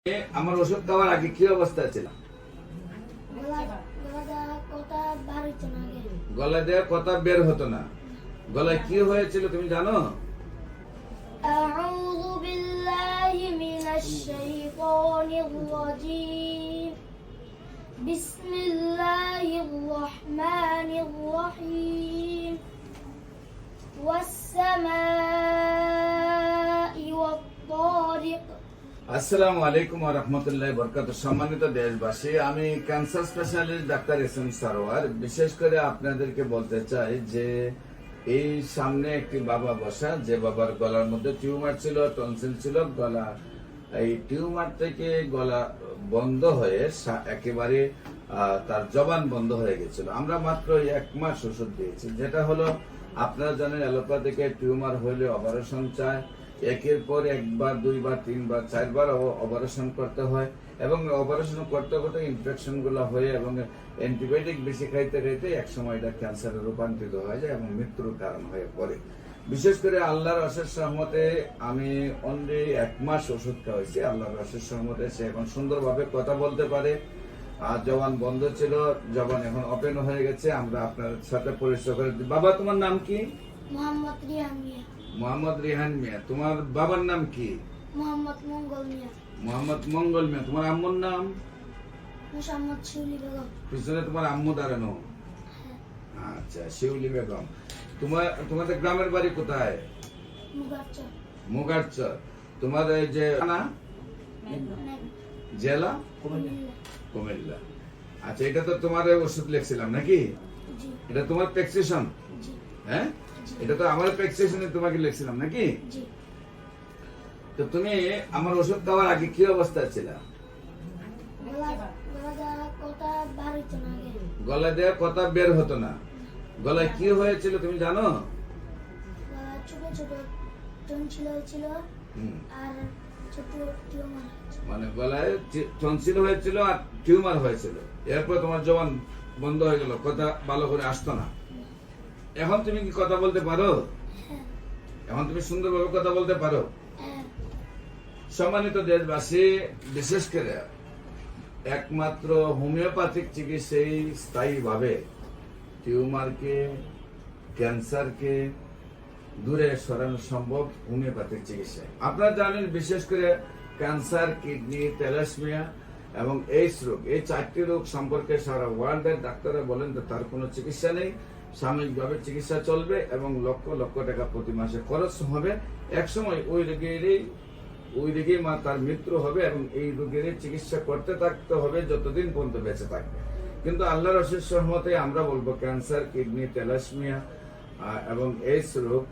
আমার ওষুধ খাওয়ার আগে কি অবস্থা ছিল? গলা দেওয়া কথা বের হতো না। গলায় কি হয়েছিল তুমি জানো? أعوذ بالله من الشيطان الرجيم بسم الله الرحمن الرحيم والسماء والطارق। আসসালামু আলাইকুম ওয়া রাহমাতুল্লাহি ওয়া বারাকাতুহু। সম্মানিত দেশবাসী, আমি cancer specialist doctor SM. Sarwar বিশেষ করে আপনাদেরকে বলতে চাই যে এই সামনে একটি বাবা বসা, যে বাবার গলার মধ্যে টিউমার ছিল, টনসিল ছিল। গলা এই টিউমার থেকে গলা বন্ধ হয়ে একেবারে তার জবান বন্ধ হয়ে গেছিল। আমরা মাত্র 1 মাস ওষুধ দিয়েছি। যেটা হলো, আপনারা জানেন অ্যালোপ্যাথিকে টিউমার হলে অপারেশন চায়, একের পর 1 বার 2 বার 3 বার 4 বার অপারেশন করতে হয় এবং অপারেশন করতে করতে ইনফেকশন গুলো হয়ে এবং অ্যান্টিবায়োটিক বেশি খাইতে খাইতে একসময় এটা ক্যান্সারে রূপান্তরিত হয়ে যায় এবং মৃত্যুর কারণ হয়ে পড়ে। বিশেষ করে আল্লাহর অশেষ রহমতে আমি অনলি 1 মাস ওষুধ খাওয়াইছি। আল্লাহর অশেষ রহমতে সে এখন সুন্দরভাবে কথা বলতে পারে। আর জবান বন্ধ ছিল, জবান এখন ওপেন হয়ে গেছে। আমরা আপনার সাথে পরিচয় করে দিই। বাবা, তোমার নাম কি? মোহাম্মদ রিহান মিয়া। মোহাম্মদ রিহান মিয়া। তোমার বাবার নাম কি? মোহাম্মদ মঙ্গল মিয়া। মোহাম্মদ মঙ্গল মিয়া। তোমার আম্মুর নাম? মোহাম্মদ শিউলি বেগম। পিছনে তোমার আম্মু দাঁড়ানো? আচ্ছা, শিউলি বেগম। তোমাদের গ্রামের বাড়ি কোথায়? মুগারচর। মুগারচর। তোমার এই যে জেলা? কুমিল্লা। আচ্ছা, এটা তো তোমার ওষুধ লিখছিলাম নাকি? জি এটা তোমার প্রেসক্রিপশন? জি হ্যাঁ, এটা তো আমার প্রেসক্রিপশনে তোমাকে লিখছিলাম নাকি? জি। তো তুমি আমার ওষুধ খাওয়ার আগে কি অবস্থা ছিল? গলা দেওয়া কথা বের হতো না। গলায় কি হয়েছিল তুমি জানো? ছোট ছোট টনসিল হয়েছিল আর ছোট টিউমার। মানে গলায় টনসিল হয়েছিল আর টিউমার হয়েছিল। এরপর তোমার জবান বন্ধ হয়ে গেল, কথা ভালো করে আসতো না। এখন তুমি কি কথা বলতে পারো? এখন তুমি সুন্দরভাবে কথা বলতে পারো? সম্মানিত দেশবাসী, বিশেষ করে একমাত্র হোমিওপ্যাথিক চিকিৎসাই স্থায়ীভাবে টিউমারকে, ক্যান্সারকে দূরে সরানো সম্ভব হোমিওপ্যাথিক চিকিৎসায়। আপনারা জানেন, বিশেষ করে ক্যান্সার, কিডনি, থ্যালাসেমিয়া এবং এইডস রোগ, এই 4টি রোগ সম্পর্কে সারা ওয়ার্ল্ডের ডাক্তাররা বলেন যে তার কোনো চিকিৎসা নেই। সাময়িকভাবে চিকিৎসা চলবে এবং লক্ষ লক্ষ টাকা প্রতি মাসে খরচ হবে। একসময় ওই রোগীর তার মৃত্যু হবে এবং এই রোগের চিকিৎসা করতে থাকতে হবে যতদিন পর্যন্ত বেঁচে থাকবে। কিন্তু আল্লাহর অশেষ রহমতে আমরা বলবো ক্যান্সার, কিডনি, থ্যালাসেমিয়া এবং এইডস রোগ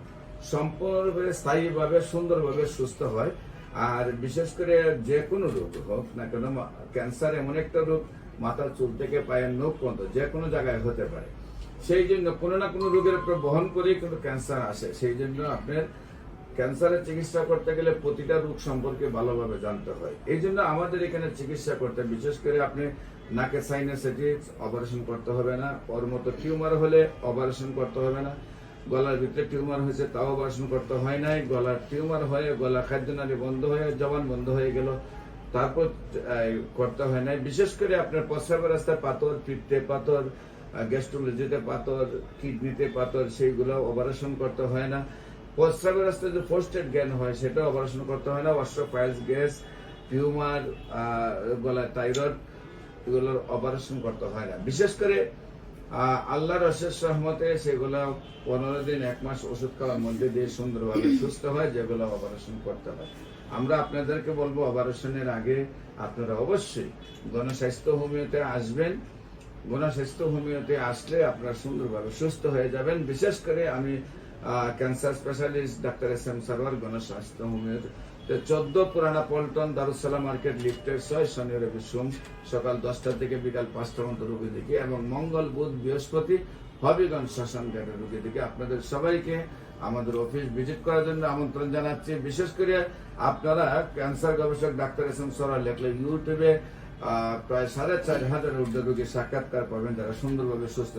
সম্পূর্ণভাবে স্থায়ীভাবে সুন্দরভাবে সুস্থ হয়। আর বিশেষ করে যে কোনো রোগ হোক না কেন, ক্যান্সার এমন একটা রোগ, মাথার চুল থেকে পায়ের নখ পর্যন্ত যে কোনো জায়গায় হতে পারে। সেই জন্য কোনো না কোনো রোগের উপর বহন করেই কিন্তু ক্যান্সার আসে। সেই জন্য আপনার ক্যান্সারের চিকিৎসা করতে গেলে প্রতিটা রোগ সম্পর্কে ভালোভাবে জানতে হয়। এই জন্য আমাদের এখানে চিকিৎসা করতে, বিশেষ করে আপনি নাকের সাইনাসাইটিস অপারেশন করতে হবে না, ওর মতো টিউমার হলে অপারেশন করতে হবে না, গলার ভিতরে টিউমার হয়েছে তাও অপারেশন করতে হয় নাই, গলার টিউমার হয়ে গলা খাদ্যনালী বন্ধ হয়ে জবান বন্ধ হয়ে গেল তারপর করতে হয় নাই। বিশেষ করে আপনার প্রস্রাবের রাস্তায় পাথর, পিত্তে পাথর, গ্যাস্ট্রোলজিতে পাথর, কিডনিতে পাথর, সেইগুলো অপারেশন করতে হয় না। প্রস্রাবের রাস্তায় যে প্রোস্টেট জ্ঞান হয় সেটা অপারেশন করতে হয় না। অস্ট্রোপাইলস, গ্যাস, টিউমার, গলায় থাইরয়েড, এগুলোর অপারেশন করতে হয় না। বিশেষ করে আল্লাহর অশেষ রহমতে সেগুলো 15 দিন 1 মাস ওষুধ খাওয়ার মধ্যে দিয়ে সুন্দরভাবে সুস্থ হয়, যেগুলো অপারেশন করতে হয়। আমরা আপনাদেরকে বলবো, অপারেশনের আগে আপনারা অবশ্যই গণস্বাস্থ্য হোমিওতে আসবেন। গণস্বাস্থ্য হোমিওতে আসলে আপনারা সুন্দরভাবে সুস্থ হয়ে যাবেন। বিশেষ করে আমি cancer specialist doctor SM. Sarwar, গণস্বাস্থ্য হোমিওতে 14 পুরানা পল্টন, দারুসালাম মার্কেট, লিফটের 6, শনি রবি সোম সকাল 10টা থেকে বিকাল 5টা পর্যন্ত রোগী দেখি এবং মঙ্গল, বুধ, বৃহস্পতি হবিগঞ্জ শ্মশান ঘাটের রোগী দেখি। আপনাদের সবাইকে আমাদের অফিস ভিজিট করার জন্য আমন্ত্রণ জানাচ্ছি। বিশেষ করে আপনারা ক্যান্সার গবেষক ডাক্তার এস.এম. সারোয়ার লেখলে ইউটিউবে প্রায় 4,500 ঊর্ধ্ব রোগীর সাক্ষাৎকার পাবেন যারা সুন্দরভাবে সুস্থ।